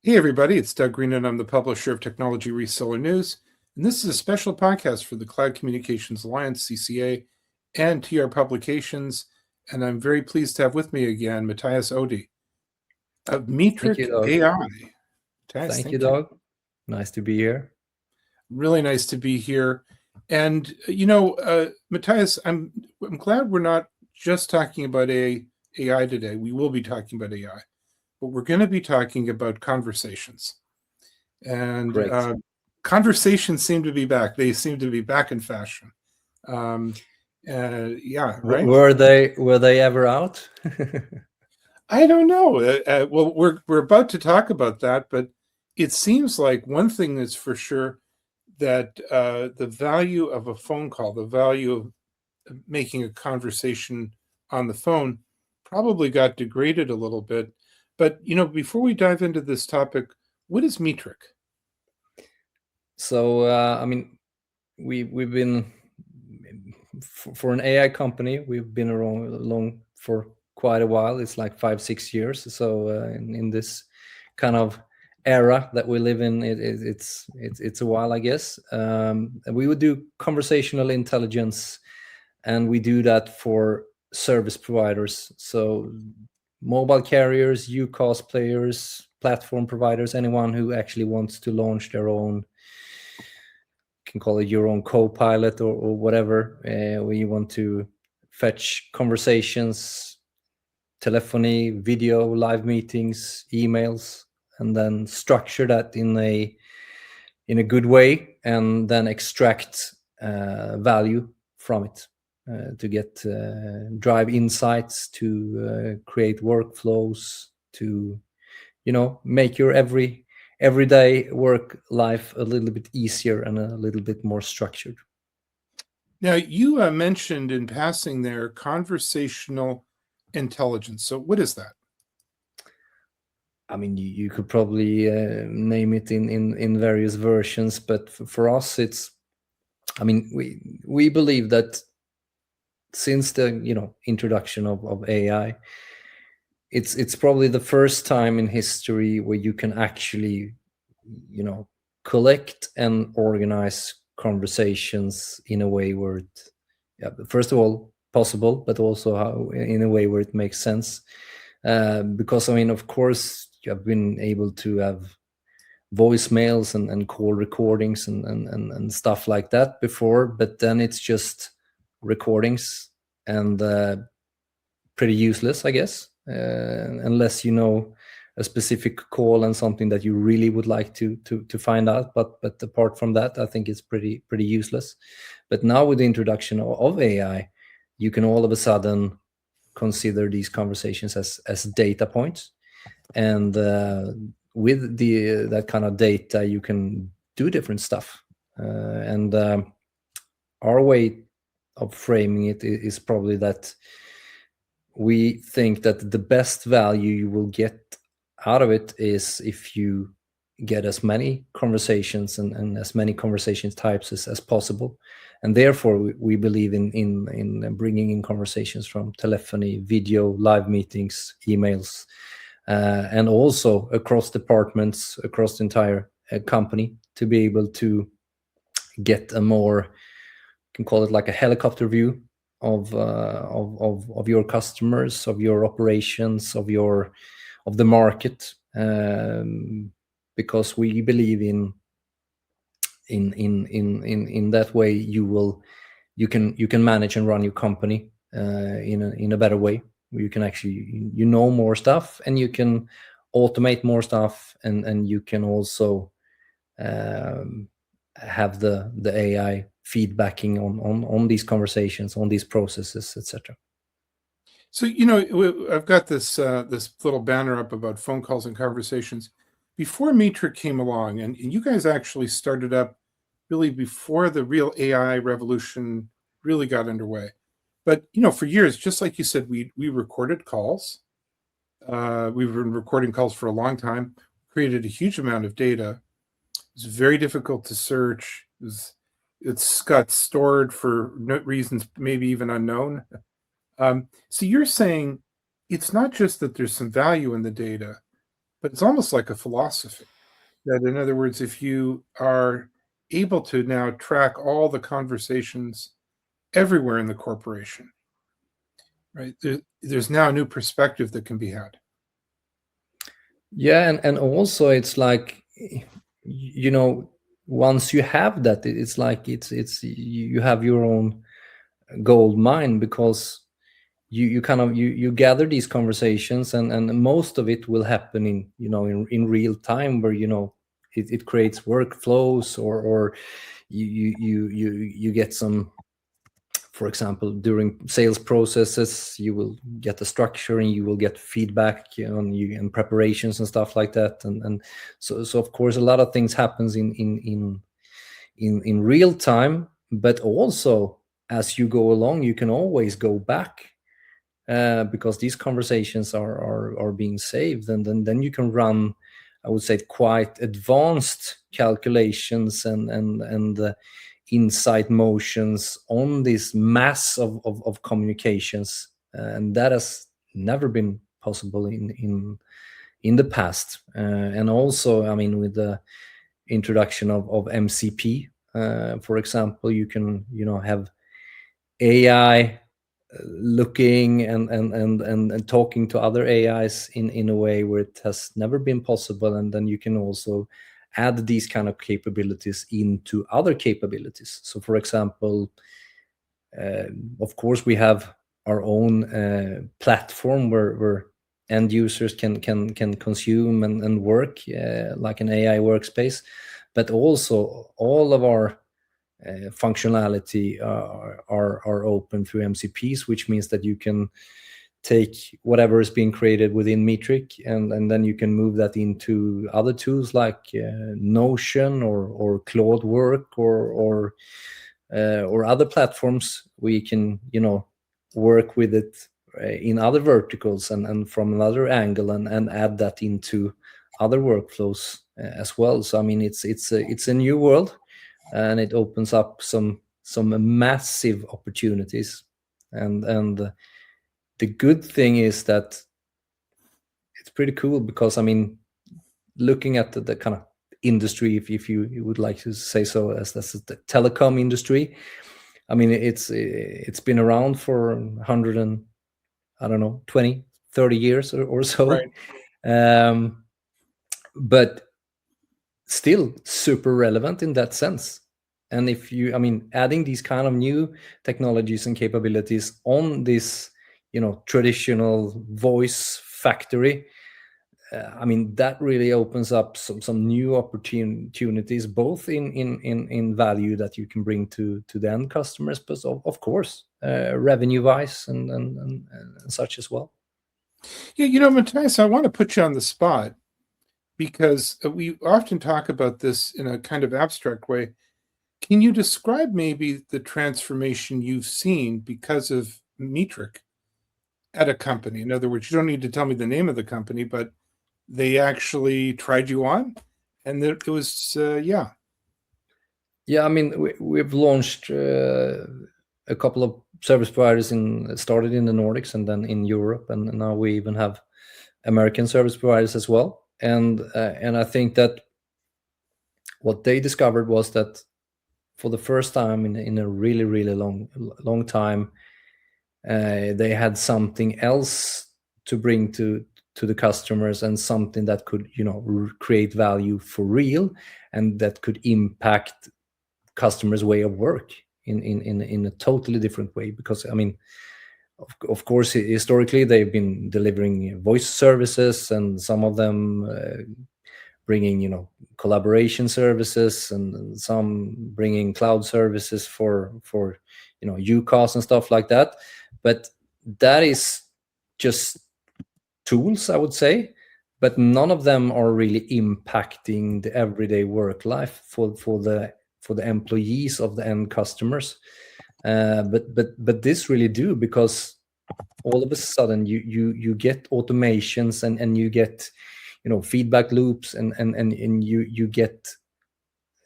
Hey, everybody, it's Doug Green, and I'm the publisher of Technology Reseller News. And this is a special podcast for the Cloud Communications Alliance, CCA, and TR Publications. And I'm very pleased to have with me again Mattias Ohde of Meetric AI. Mattias, thank you, Doug. Nice to be here. Really nice to be here. And, Mattias, I'm glad we're not just talking about AI today. We will be talking about AI. But we're going to be talking about conversations. And conversations seem to be back. They seem to be back in fashion. Yeah, right? Were they ever out? I don't know. Well, we're about to talk about that, but it seems like one thing is for sure that the value of a phone call, the value of making a conversation on the phone probably got degraded a little bit. But, before we dive into this topic, what is Meetric? So, we've been, for an AI company, we've been along for quite a while. It's like 5-6 years. So in this kind of era that we live in, it's a while, I guess. We would do conversational intelligence, and we do that for service providers. So mobile carriers, UCaaS players, platform providers, anyone who actually wants to launch their own, you can call it your own co-pilot or whatever, where you want to fetch conversations, telephony, video, live meetings, emails, and then structure that in a good way, and then extract value from it. To get drive insights, to create workflows, to make your everyday work life a little bit easier and a little bit more structured. Now, you mentioned in passing there conversational intelligence. So what is that? I mean, you could probably name it in various versions, but for us, it's, we believe that since the introduction of AI, it's probably the first time in history where you can actually collect and organize conversations in a way where it, first of all, possible, but also in a way where it makes sense. Because of course, you have been able to have voicemails and call recordings and stuff like that before, but then it's just recordings and pretty useless, I guess, unless a specific call and something that you really would like to find out. But apart from that, I think it's pretty useless. But now with the introduction of AI, you can all of a sudden consider these conversations as data points, and with that kind of data, you can do different stuff. And our way of framing it is probably that we think that the best value you will get out of it is if you get as many conversations and as many conversation types as possible. And therefore, we believe in bringing in conversations from telephony, video, live meetings, emails, and also across departments, across the entire company, to be able to get a more, can call it like a helicopter view of your customers, of your operations, of the market, because we believe in that way you can manage and run your company in a better way. You can actually more stuff, and you can automate more stuff, and you can also have the AI feedbacking on these conversations, on these processes, etc. So, I've got this little banner up about phone calls and conversations. Before Meetric came along, and you guys actually started up really before the real AI revolution really got underway. But, for years, just like you said, we recorded calls. We've been recording calls for a long time, created a huge amount of data. It's very difficult to search. It's got stored for reasons maybe even unknown. So you're saying it's not just that there's some value in the data, but it's almost like a philosophy that, in other words, if you are able to now track all the conversations everywhere in the corporation, right, there's now a new perspective that can be had. Yeah, and also it's like, once you have that, it's like it's you have your own gold mine, because you kind of you gather these conversations, and most of it will happen in real time, where it creates workflows, or you get some, for example, during sales processes, you will get a structure and you will get feedback on you and preparations and stuff like that, and so of course a lot of things happens in real time, but also as you go along you can always go back, because these conversations are being saved, and then you can run, I would say, quite advanced calculations and insight motions on this mass of communications, and that has never been possible in the past. And also, I mean, with the introduction of MCP, for example, you can have AI looking and talking to other AIs in a way where it has never been possible, and then you can also add these kind of capabilities into other capabilities. So, for example, of course, we have our own platform where end users can consume and work like an AI workspace, but also all of our functionality are open through MCPs, which means that you can take whatever is being created within Meetric, and then you can move that into other tools like Notion or Claude Work or other platforms. We can work with it in other verticals and from another angle, and add that into other workflows as well. So I mean, it's a new world, and it opens up some massive opportunities, and the good thing is that it's pretty cool, because I mean, looking at the kind of industry, if you would like to say so, as the telecom industry, I mean, it's been around for 100 and, I don't know, 20 30 years or so, Right. But still super relevant in that sense. And if you, I mean, adding these kind of new technologies and capabilities on this traditional voice factory, I mean, that really opens up some new opportunities, both in value that you can bring to the end customers, but of course revenue wise and such as well. Yeah, Mattias, I want to put you on the spot, because we often talk about this in a kind of abstract way. Can you describe maybe the transformation you've seen because of Meetric at a company? In other words, you don't need to tell me the name of the company, but they actually tried you on, and it was yeah. Yeah, I mean, we've launched a couple of service providers started in the Nordics and then in Europe, and now we even have American service providers as well. And I think that what they discovered was that for the first time in a really long time, they had something else to bring to the customers, and something that could create value for real, and that could impact customers' way of work in a totally different way. Because I mean, of course, historically they've been delivering voice services, and some of them bringing collaboration services, and some bringing cloud services for UCaaS and stuff like that. But that is just tools, I would say, but none of them are really impacting the everyday work life for the employees of the end customers. But this really do, because all of a sudden you get automations, and you get feedback loops, and you get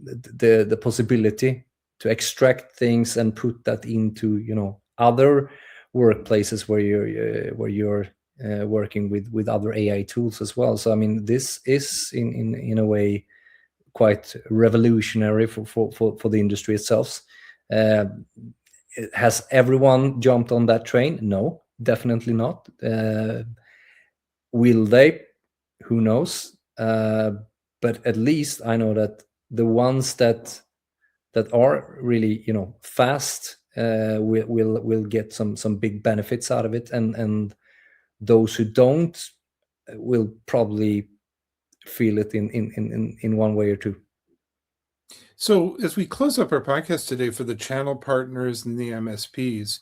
the possibility to extract things and put that into other workplaces where you're working with other AI tools as well. So I mean, this is in a way quite revolutionary for the industry itself. Has everyone jumped on that train? No, definitely not. Will they? Who knows? But at least I know that the ones that are really fast will get some big benefits out of it, and those who don't will probably feel it in one way or two. So as we close up our podcast today for the channel partners and the MSPs,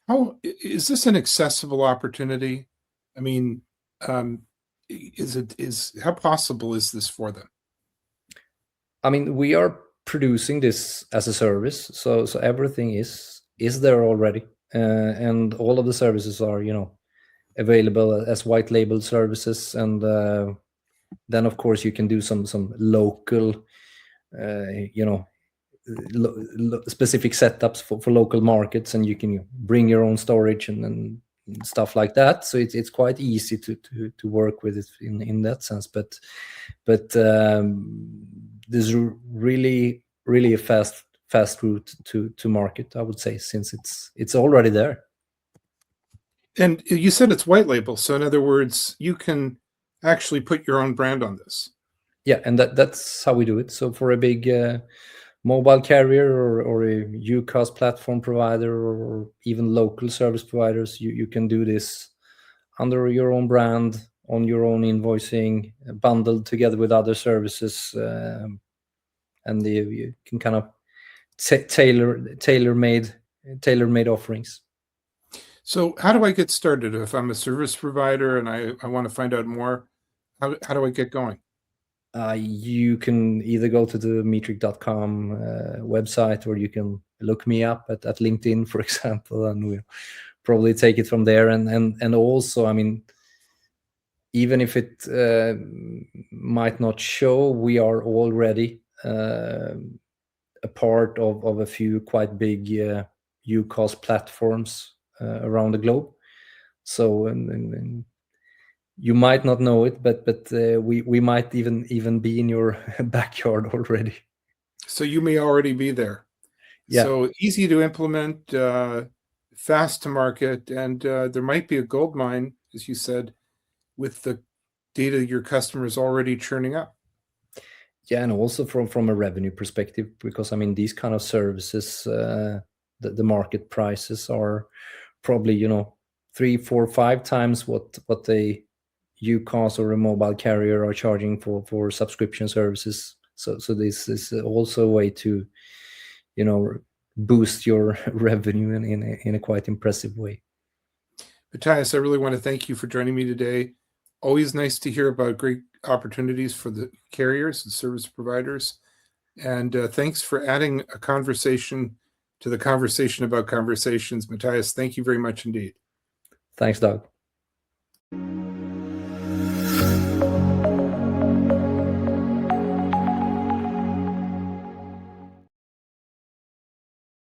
how is this an accessible opportunity? I mean, how possible is this for them? I mean, we are producing this as a service, so everything is there already, and all of the services are available as white label services, and then of course you can do some local specific setups for local markets, and you can bring your own storage and stuff like that. So it's quite easy to work with it in that sense. But there's really a fast route to market, I would say, since it's already there. And you said it's white label, so in other words, you can actually put your own brand on this. Yeah, and that's how we do it. So for a big mobile carrier or a UCaaS platform provider or even local service providers, you can do this under your own brand, on your own invoicing, bundled together with other services, and you can kind of tailor-made offerings. So how do I get started if I'm a service provider and I want to find out more? How do I get going? You can either go to the Meetric.com website, or you can look me up at LinkedIn, for example, and we'll probably take it from there. And also, I mean, even if it might not show, we are already a part of a few quite big UCaaS platforms around the globe. So and you might not know it, but we might even be in your backyard already. So you may already be there. Yeah. So easy to implement, fast to market, and there might be a gold mine, as you said, with the data your customers already churning up. Yeah, and also from a revenue perspective, because I mean, these kind of services, the market prices are probably 3, 4, 5 times what a UCaaS or a mobile carrier are charging for subscription services. So this is also a way to boost your revenue in a quite impressive way. Mattias, I really want to thank you for joining me today. Always nice to hear about great opportunities for the carriers and service providers. And thanks for adding a conversation to the conversation about conversations. Mattias, thank you very much indeed. Thanks, Doug.